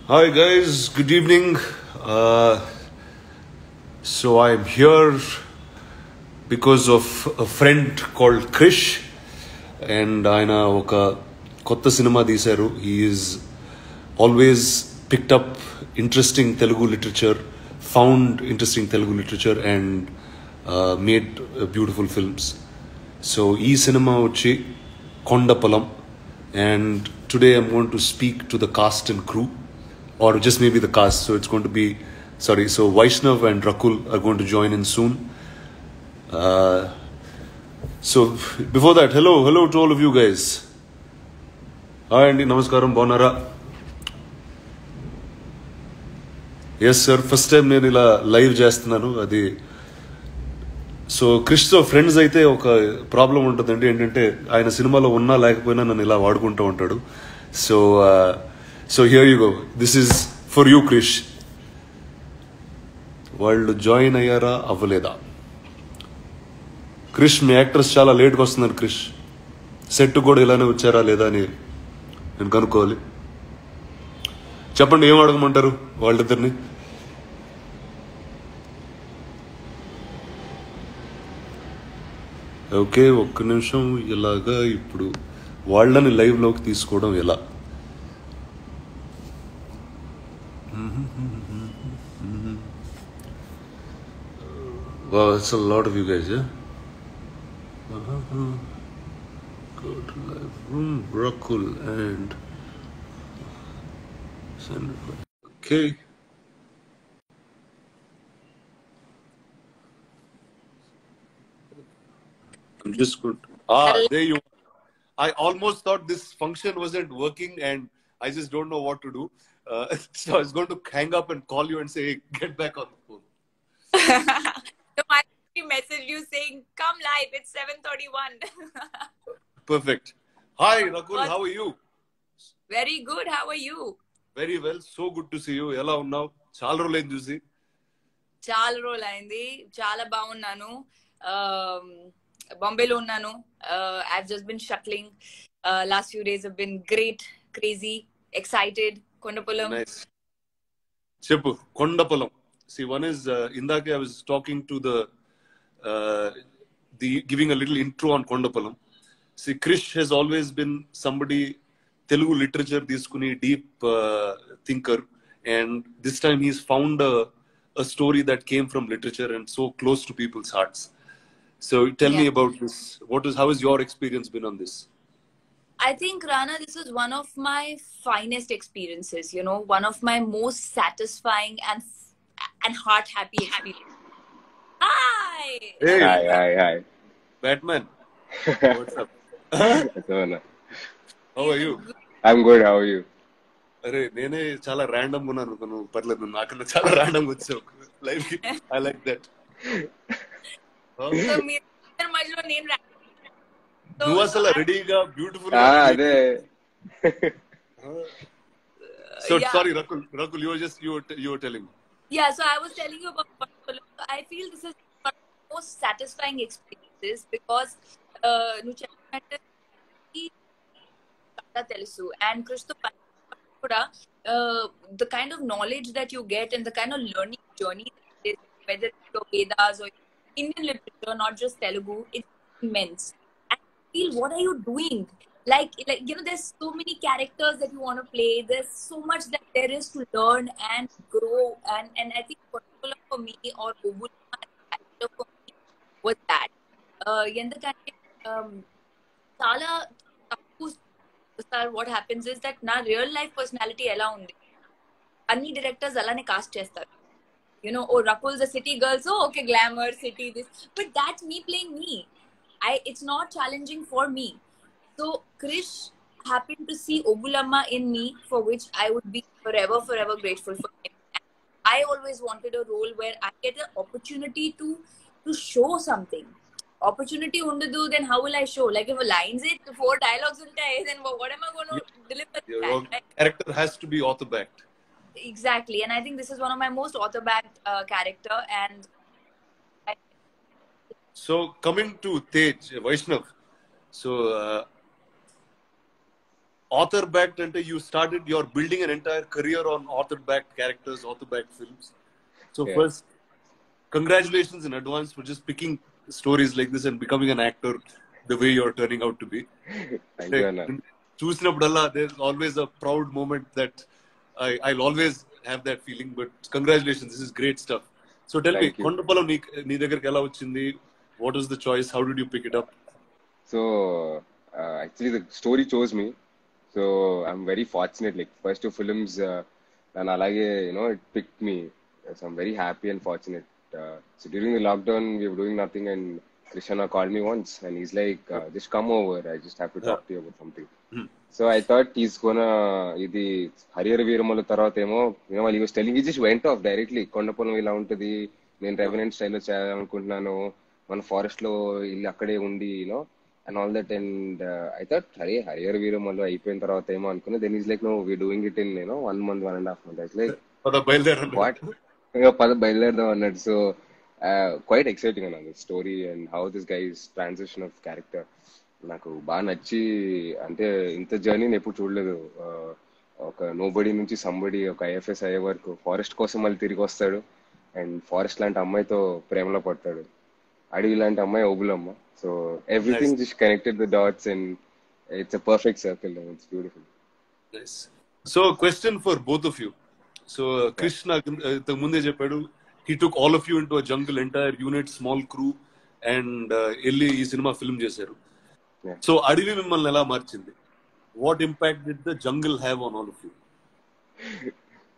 Hi guys, good evening. Uh, so I'm here because of a friend called Krish, and ఆయన ఒక కొత్త cinema తీశారు. He is always picked up interesting Telugu literature, found interesting Telugu literature, and made beautiful films. So ఈ cinema వచ్చి Kondapolam, and today I'm going to speak to the cast and crew, or just maybe the cast. So it's going to be, so Vaishnav and Rakul are going to join in soon. So before that, hello to all of you guys. Hi Andy, namaskaram, bonara. Yes sir, first time నేను ఇలా live చేస్తున్నాను. అది so క్రిష్తో friends అయితే ఒక problem ఉంటుందండి. ఏంటంటే ఆయన సినిమాలో ఉన్నా లేకపోయినా నన్ను ఇలా వాడుకుంటూ ఉంటాడు. So here you go, this is for you Krish. వాళ్ళు జాయిన్ అయ్యారా అవ్వలేదా? క్రిష్, మీ యాక్టర్స్ చాలా లేట్గా వస్తున్నారు. క్రిష్ సెట్ కూడా ఇలానే వచ్చారా లేదా అని నేను కనుక్కోవాలి. చెప్పండి, ఏం అడగమంటారు వాళ్ళిద్దరిని? ఓకే, ఒక్క నిమిషం. ఇలాగా ఇప్పుడు వాళ్ళని లైవ్లోకి తీసుకోవడం ఎలా? Wow, that's a lot of you guys, yeah? Go to live room, Rakul and Sandra. Okay. I'm just good. There you are. I almost thought this function wasn't working and I just don't know what to do. So I was going to hang up and call you and say, hey, get back on the phone. So I message you saying, come live, it's 7:31. Perfect. Hi, Rakul, how are you? Very good, how are you? Very well, so good to see you. Ela unnav? Chaala రోజులైంది చూసి. చాలా రోజులైంది, చాలా బాగున్నాను. బాంబేలో ఉన్నాను. I've just been shuttling. Last few days have been great, crazy, excited. Kondapolam. Nice. చెప్పు, Kondapolam. See, one is, indake I was talking to the giving a little intro on Kondapalam. See, Krish has always been somebody, Telugu literature, తీసుకుని deep thinker, and this time he's found a story that came from literature and so close to people's hearts. So tell me about this. How has your experience been on this? I think, Rana, this is one of my finest experiences, you know, one of my most satisfying and heart happy experience. Hi! Hey! Hi. Batman! What's up? How are you? I'm good, how are you? అరే, నేనే చాలా random ఉన్నాను. నువ్వు పర్లేదు, నాకన్నా చాలా random వచ్చావు life కి. I like that. నువ్వు అసలు రెడీగా బ్యూటిఫుల్. అదే. So sorry, Rakul, you were telling me. Yeah, so I was telling you about Kondapalam. I feel this is one of the most satisfying experiences because నువ్వు చెప్పినట్టు చాలా తెలుసు, and Krishto కూడా the kind of knowledge that you get and the kind of learning journey that is, whether it's your Vedas or Indian literature, not just Telugu, it's immense. And I feel, what are you doing? Like you know, there's so many characters that you want to play. There's so much that there is to learn and grow. And I think particular for me, or character for me, was that. ఎందుకంటే చాలా తక్కువ. What happens is that నా real life personality ఎలా ఉంది, అన్ని directors అలానే cost చేస్తారు. You know, oh, Rakul's a city girl, so okay, glamour, city, this. But that's me playing me. It's not challenging for me. So Krish happened to see Ogulamma in me, for which I would be forever grateful for him. And I always wanted a role where I get an opportunity to show something. Opportunity undadu, then how will I show? Like, if a lines it 4 dialogues untai, then what am I going to deliver? Your character has to be author backed. Exactly, and I think this is one of my most author backed character. And so coming to Tej, Vaishnav, so author backed ante you're building an entire career on author backed characters, author backed films. So Yeah. first, congratulations in advance for just picking stories like this and becoming an actor the way you're turning out to be. Thank you, Anna. చూసినప్పుడల్లా there's always a proud moment that I'll always have that feeling. But congratulations, this is great stuff. So tell me, Thank you. Kondapolam నీ దగ్గరికి ఎలా వచ్చింది? What was the choice? How did you pick it up? So actually, the story chose me. So I'm very fortunate. Like first two films, and alage, it picked me. So I'm very happy and fortunate. So during the lockdown, we were doing nothing, and Krishna called me once, and he's like, "Just come over. I just have to talk to you about something." So I thought he's gonna ఇది హరిహర వీరమల తర్వాత ఏమో while he was telling, he just went off directly. Kondapolam ఇలా ఉంటది, నేను revenant స్టైల్లో చేయాలనుకుంటున్నాను, మన forest లో ఇల్లు అక్కడే ఉండి and all that. And I thought, Harihara Veeramallu అయిపోయిన తర్వాత ఏమో అనుకున్నా. Then he's like, "No, we're doing it in 1 month, 1.5 months." I was like, పద బయలుదేరండి. what? పద బయలుదేరదాం అన్నట్టు. So quite exciting అన్నది story and how this guys transition of character నాకు బాగా నచ్చి, అంటే ఇంత జర్నీని ఎప్పుడు చూడలేదు. ఒక నోబడి నుంచి సంబడి, ఒక ఐఎఫ్ఎస్ అయ్యే వరకు ఫారెస్ట్ కోసం మళ్ళీ తిరిగి వస్తాడు, అండ్ ఫారెస్ట్ లాంటి అమ్మాయితో ప్రేమలో పడతాడు, అడవి లాంటి అమ్మాయి Obulamma. So everything just connected the dots and it's a perfect circle and it's beautiful. Nice. So question for both of you. So Krish నాకు ఇంతకు ముందే చెప్పాడు, he took all of you into a jungle, entire unit, small crew, and వెళ్ళి ఈ cinema film చేశారు. Yeah. So అడవి మిమ్మల్ని ఎలా మార్చింది? What impact did the jungle have on all of you?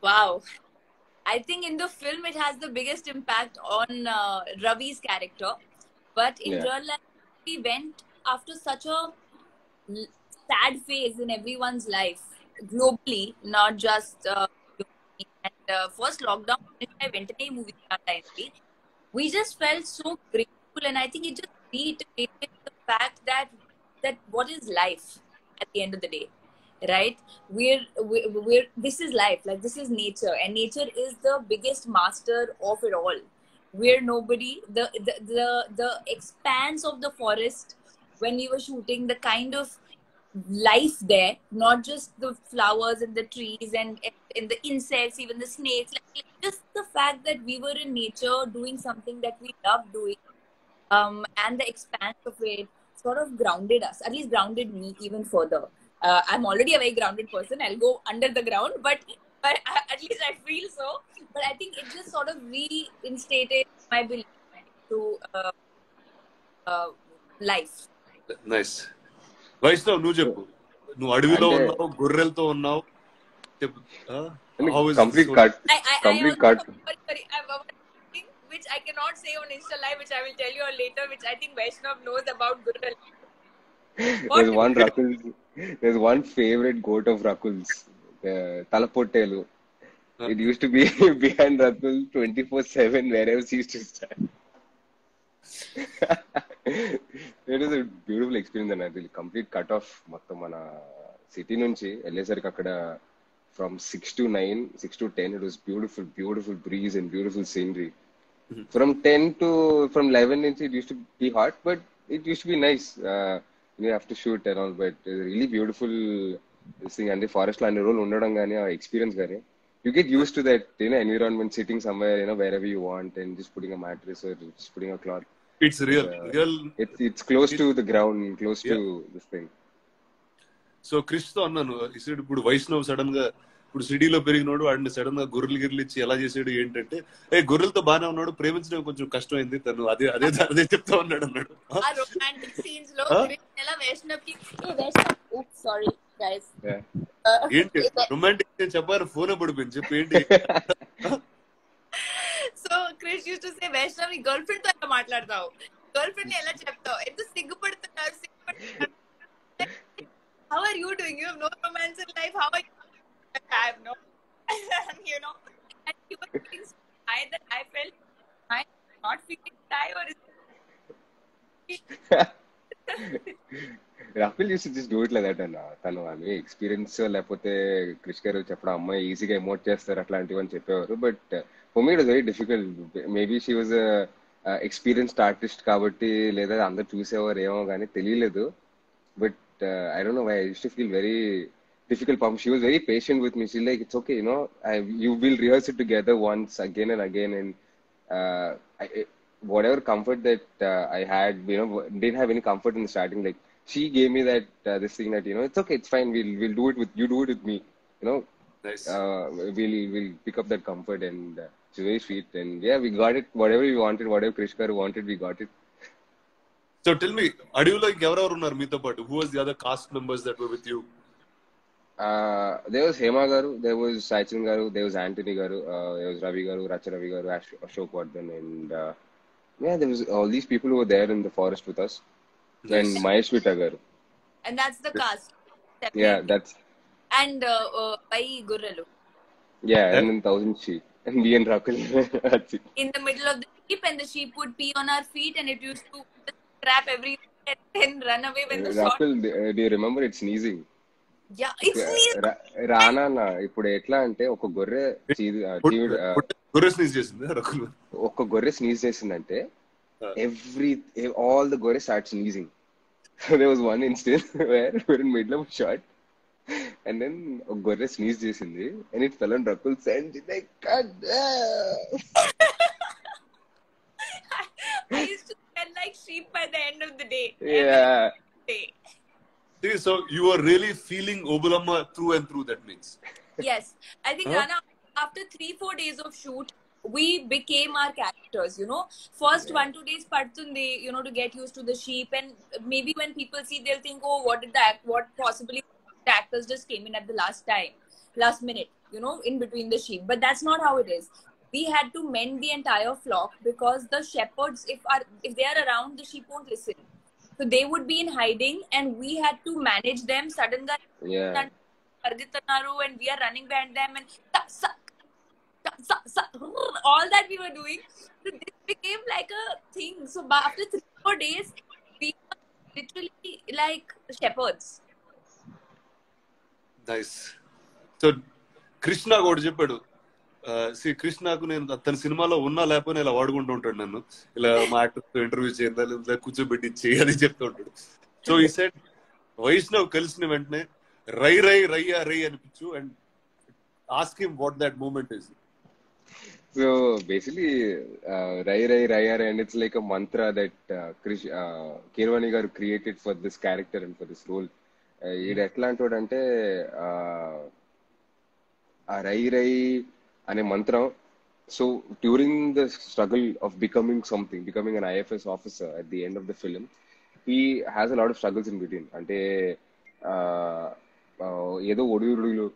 Wow. I think in the film it has the biggest impact on Ravi's character. But in Yeah. real life, we went after such a sad phase in everyone's life globally, not just globally. And first lockdown, I went to a movie that we just felt so grateful, and I think it just reiterated the fact that what is life at the end of the day, right? We're this is life, like this is nature, and nature is the biggest master of it all. We're nobody. The expanse of the forest when we were shooting, the kind of life there, not just the flowers and the trees and the insects, even the snakes, like just the fact that we were in nature doing something that we love doing, and the expanse of it sort of grounded us, at least grounded me even further. I'm already a very grounded person. I'll go under the ground, but at least I feel so. But I think it just sort of reinstated my belief to life. Nice. Vaishnav, నువ్వు చెప్పు. నువ్వు అడవిలో అంటే- ఉన్నావు, గొర్రెలతో ఉన్నావు. చెప్పు. How is complete this? Cut I complete also, cut sorry, I have one thing which I cannot say on Insta Live, which I will tell you all later, which I think Vaishnav knows about Gurral. There's one Rakul's. There's one favorite goat of Rakul's, Talapottelu. It used to be behind Rakul 24/7 wherever he used to stand. It is a beautiful experience and అది complete cut off మొత్తం మన city నుంచి వెళ్ళేసరికి అక్కడ from 6 to 9, 6 to 10 it was beautiful breeze and beautiful scenery. From 11 నుంచి it used to be hot, but it used to be nice. You have to shoot and all, but it's really beautiful this thing. And the forest లో అన్ని రోజులు ఉండడం కానీ ఆ experience కానీ you get used to that environment, sitting somewhere wherever you want and just putting a mattress or just putting a cloth. It's real. It's close to the ground, close to this thing. So Krish తో అన్నాను, ఇసుడు ఇప్పుడు Vaishnav sudden గా ఇప్పుడు సిటీలో పెరిగినోడు వాడిని sudden గా గొర్రెలు గిర్రెలు ఇచ్చి ఎలా చేసాడు ఏంటంటే, గొర్రెలతో బాగానే ఉన్నాడు, ప్రేమించడం కొంచెం కష్టమైంది, తను అదే చెప్తా ఉన్నాడు అన్నాడు. ఆ రొమాంటిక్ సీన్స్ లో ఎలా వైష్ణవ్ కి సారీ గైస్ ఏంటి రొమాంటిక్ చెప్పారు, ఫోన్ పడిపోయింది, చెప్పు ఏంటి? So Krish use to say, Vaishnav నీ గర్ల్ ఫ్రెండ్ తో ఎలా మాట్లాడతావు, గర్ల్ ఫ్రెండ్ ని ఎలా చెప్తావు, ఎంత సిగ్గుపడుతున్నారు. How are you doing? You have no romance in life. How are you? I have no. And he was feeling so shy that I felt I'm not feeling shy, or is Rakul used to just do it like that అన్న. తను అవి experience లేకపోతే క్రిష్ గారు చెప్పడం అమ్మాయి ఈజీగా emote చేస్తారు అట్లాంటివి అని చెప్పేవారు. But for me it was very difficult. Maybe she was experienced artist కాబట్టి, లేదా అందరు చూసేవారు ఏమో కానీ తెలియలేదు. But I don't know why I used to feel very difficult performance. She was very patient with me. She's like, it's okay, you will rehearse it together once again and again. And whatever comfort that I had, didn't have any comfort in the starting. Like she gave me that this thing that it's okay, it's fine. We'll do it with you. Do it with me. You know, Nice. we'll pick up that comfort, and she's very sweet. And yeah, we got it. Whatever we wanted, whatever Krishkar wanted, we got it. So tell me, అడవిలో ఎవరెవరు ఉన్నారు మీతో పాటు? Who was the other cast members that were with you? There was Hema Garu, there was Sachin Garu, there was Anthony Garu, there was Ravi Garu, Racha Ravi Garu, Ashok Vardhan, and yeah, there was all these people who were there in the forest with us. And Nice. Mahesh Vita Garu. And that's the cast. Yeah, Separate. that's And by Gurralu. yeah, Yeah. and then 1,000 sheep. And me and Rakul. That's it. In the middle of the sheep, and the sheep would pee on our feet, and it used to just crap everywhere and then run away when the shot. Rakul, do you remember it sneezing? Yeah, it's sneezing. రానా ఇప్పుడు ఎట్లా అంటే ఒక గొర్రె గొర్రె sneeze చేసింది రకులు. ఒక గొర్రె sneeze చేసిందంటే all the గొర్రె start sneezing. So there was one instance where we're in middle of a shot, and then a gorilla sneezed చేసింది, and it fell on Rakul's and she's like, God damn. I used to smell like sheep by the end of the day. Yeah. Every day. See, so you are really feeling Obulamma through and through, that means. Yes, I think Huh? Rana, after 3-4 days of shoot, we became our characters. First 1-2 days padtundi, to get used to the sheep, and maybe when people see, they'll think, oh, what possibly the actors just came in at the last minute, in between the sheep. But that's not how it is. We had to mend the entire flock because the shepherds, if they are around, the sheep won't listen. So they would be in hiding, and we had to manage them. Suddenly, Yeah. and we are running behind them, and all that we were doing. So this became like a thing. So after 3-4 days, we were literally like shepherds. Nice. So Krishna కూడా చెప్పాడు, కృష్ణకు నేను తన సినిమాలో ఉన్నా లేకపోయినా ఇలా వాడుకుంటూ ఉంటాడు నన్ను, ఇలా మా యాక్టర్తో ఇంటర్వ్యూ చేయాలి, ఇలా కూర్చోబెట్టి చేయాలి చెప్తూ ఉంటాడు. సో ఈ సెట్ వైష్ణవ్ కలిసిన వెంటనే రై రై రయ్యా రై అనిపించు, and ask him what that moment is. So basically, Rai Rai Raya, and it's like a mantra that Keerwani garu created for this character and for this role. ఇది ఎట్లా అంటాడంటే ఆ రై రై అనే మంత్రం. So during the struggle of becoming an IFS officer at the end of the film, he has a lot of struggles in between. అంటే ఏదో ఒడిదుడుగులు,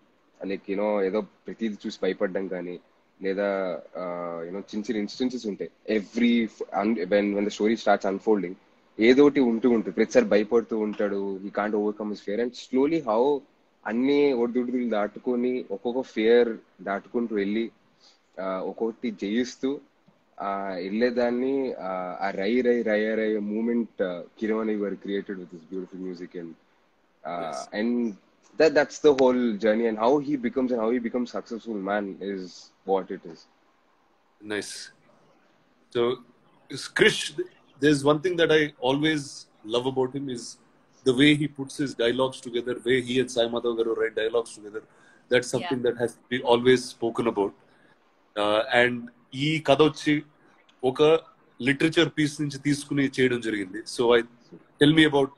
like ఏదో ప్రతిదీ చూసి భయపడడం కానీ, లేదా చిన్న చిన్న ఇన్స్టెన్సెస్ ఉంటాయి. When the story starts unfolding, ఏదోటి ఉంటుంది, ప్రతిసారి భయపడుతూ ఉంటాడు. He can't overcome his fear, and slowly how అన్ని ఒడిదుడుగులు దాటుకొని ఒక్కొక్క ఫియర్ దాటుకుంటూ వెళ్ళి ఒక్కొక్కటి జయిస్తూ వెళ్ళేదాన్ని ఆ రై రై రయ రయ మూమెంట్ కిరవాణి గారు created with this beautiful music. And that's the whole journey, and how he becomes successful man is what it is. Nice. So Krish, there's one thing that I always love about him is the way he puts his dialogues together, way he and Sai Madhav garu write dialogues together. That's something that has to be always spoken about. And ee katha vachi oka literature piece nunchi teeskuni cheyadam jarigindi. So tell me about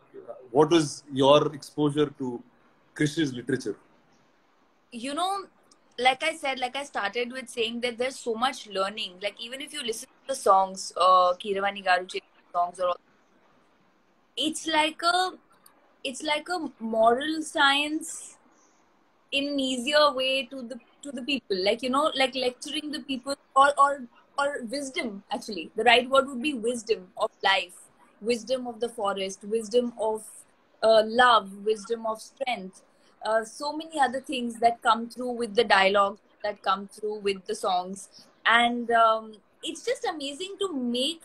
what was your exposure to Krish's literature? Like I said, like I started with saying that there's so much learning. Like even if you listen to the songs, Keerwani garu songs, or all, it's like a moral science in an easier way to the people. Like like lecturing the people, or wisdom. Actually, the right word would be wisdom of life, wisdom of the forest, wisdom of love, wisdom of strength. So many other things that come through with the dialogue, that come through with the songs, and it's just amazing to make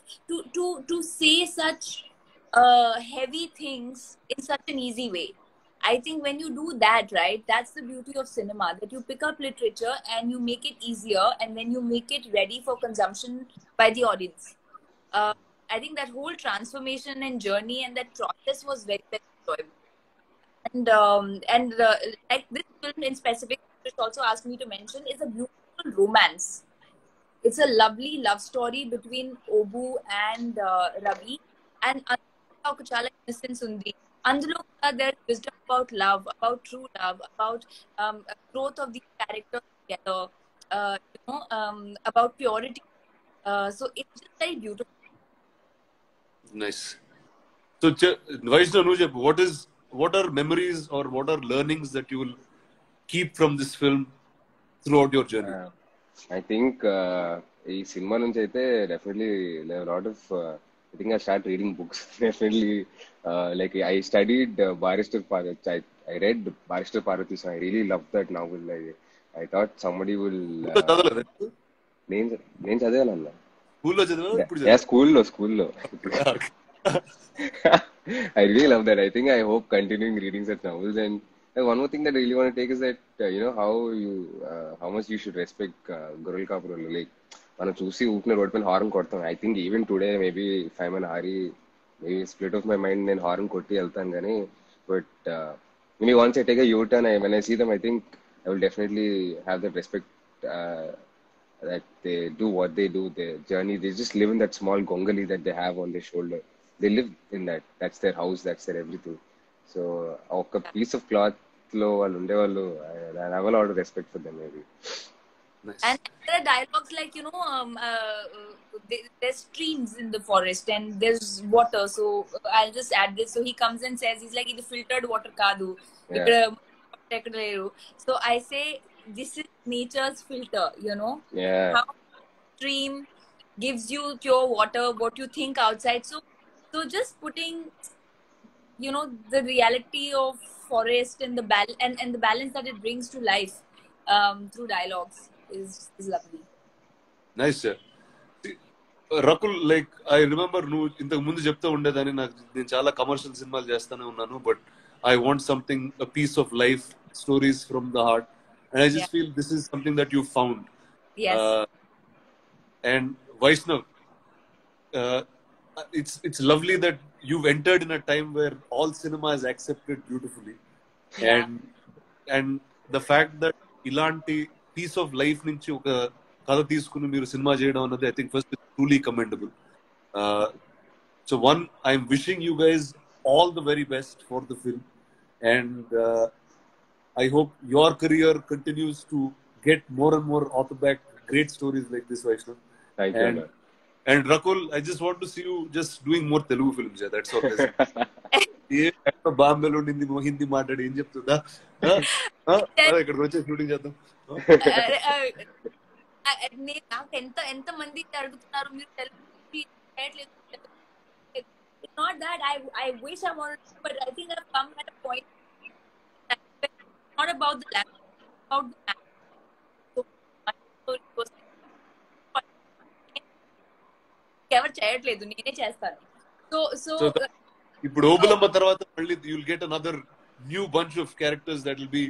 to say such heavy things in such an easy way. I think when you do that, right, that's the beauty of cinema, that you pick up literature and you make it easier, and then you make it ready for consumption by the audience. I think that whole transformation and journey and that process was very, very enjoyable. and like this film in specific, which also asked me to mention, is a beautiful romance. It's a lovely love story between Obu and Ravi, and అందులో ఒక చాలా innocence ఉంది. అందులో కూడా there's wisdom about love, about true love, about growth of these characters together, about purity. So it's just very beautiful. Nice. So, Vaishnav, what are memories or what are learnings that you will keep from this film throughout your journey? I think ఈ cinema నుంచి అయితే definitely lot of I think I start reading books. Definitely, like I studied Barrister Parvati. I read Barrister Parvati, so I really loved that novel. I thought somebody will. నేను చదివానన్నా. స్కూల్లో చదివా? స్కూల్లో. I really love that. I think I hope continuing reading such novels. And one more thing that I really want to take is that how much you should respect Gurul Kapurulu. Like మనం చూసి ఊపిన road పైన horn కొడతాం. I think even today maybe if I man hurry maybe split of my mind నేను horn కొట్టి వెళ్తాను కానీ but maybe once I take a U-turn, when I see them, I think I will definitely have that respect that they do what they do, their journey. They just live in that small gongali that they have on their shoulder. They live in that. That's their house. That's their everything. So, a piece of cloth lo vallu unde vallu, I have a lot of respect for them maybe. Nice. And there are dialogues like, there's streams in the forest and there's water. So I'll just add this. So he comes and says, he's like, it's filtered water kadu. So I say, this is nature's filter, Yeah. How stream gives you pure water, what you think outside. So just putting, the reality of forest and and the balance that it brings to life through dialogues is lovely. Nice, sir. Rakul, like I remember నువ్వు ఇంతకు ముందు చెప్తూ ఉండేదాన్ని, నేను చాలా commercial సినిమాలు చేస్తూనే ఉన్నాను, but I want something, a piece of life, stories from the heart, and I just feel this is something that you found. Yes. And Vaishnav, it's lovely that you've entered in a time where all cinema is accepted beautifully, and the fact that ilanti piece of life నుంచి ఒక కథ తీసుకుని మీరు cinema చేయడం అన్నది, I think first is truly commendable. So one, I'm wishing you guys all the very best for the film, and I hope your career continues to get more and more author-backed great stories like this, Vaishnav. Thank you. And Rakul, I just want to see you just doing more Telugu films. Yeah, that's all. బాంబేలో హిందీ మాట్లాడి ఏం చెప్తుందా, ఇక్కడ వచ్చే shooting చేద్దాం. నాకు ఎంత మంది అడుగుతున్నారు మీరు Telugu. It's not that I wish I wanted to, but I think I've come at a point that it's not about the language, about the language. ఎవరు చేయట్లేదు, నేనే చేస్తాను. సో ఇప్పుడు ఓబులమ్మ తర్వాత మళ్ళీ you'll get another new bunch of characters that will be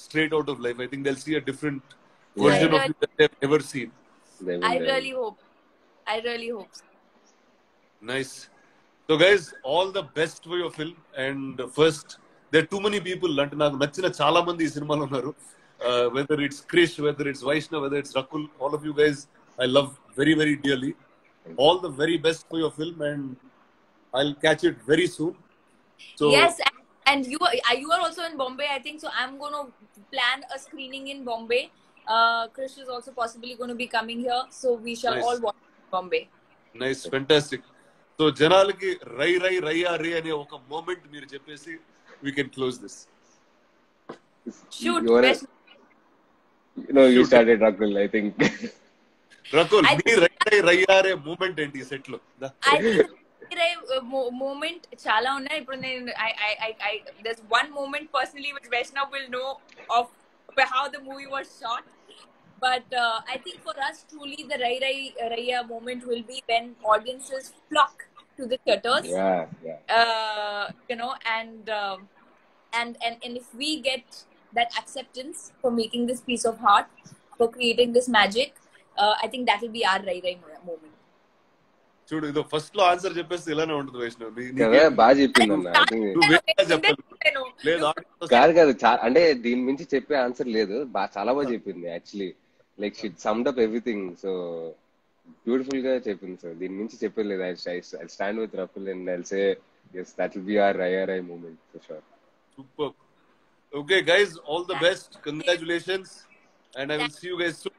straight out of life. I think they'll see a different version of you that they've never seen. I really hope so. Nice. So guys, all the best for your film. And first, there are too many people అంటే నాకు నచ్చిన చాలా మంది ఈ సినిమాలో ఉన్నారు. Whether it's Krish, whether it's Vaishnav, whether it's Rakul, all of you guys I love very, very dearly. All the very best for your film, and I'll catch it very soon. So yes, and you are also in Bombay, I think. So I'm going to plan a screening in Bombay. Krish is also possibly going to be coming here, so we shall all watch Bombay. Nice, fantastic. So janalaki rai రే అనే ఒక moment మీరు చెప్పేసి we can close this. Shoot. You started, Rakul, I think. Rakul, మీ rai రే moment ఏంటి ఈ set లో? I think moment చాలా ఉన్నాయి. ఇప్పుడు నేను there's one moment personally which Vaishnav will know of how the movie was shot, but I think for us truly the Rai Raiya moment will be when audiences flock to the theaters. And if we get that acceptance for making this piece of art, for creating this magic, I think that will be our Rai moment. చూడు ఇదో first లో answer చెప్పేస్తే ఇలానే ఉంటుంది వైష్ణవ్. కదా బాగా చెప్పింది అన్న. I think నువ్వు వేరేగా చెప్పాలి. లేదు కాదు అంటే దీని మించి చెప్పే ఆన్సర్ లేదు. చాలా బాగా చెప్పింది actually. Like she summed up everything. So beautiful గా చెప్పింది సార్. దీని మించి చెప్పేది లేదు. I stand with ruffle and I'll say yes, that will be our IRI moment for sure. Super. Okay guys, all the best. Congratulations. And I will see you guys soon.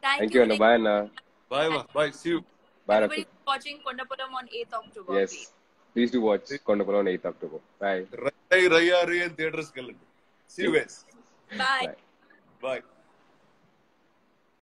Thank you Anna. Bye Anna. Bye. Bye. See you. Bye. Everybody watching Kondapuram on 8th October. Yes. Please do watch Kondapuram on 8th October. Bye. Raya in theaters. See you guys. Bye. Bye.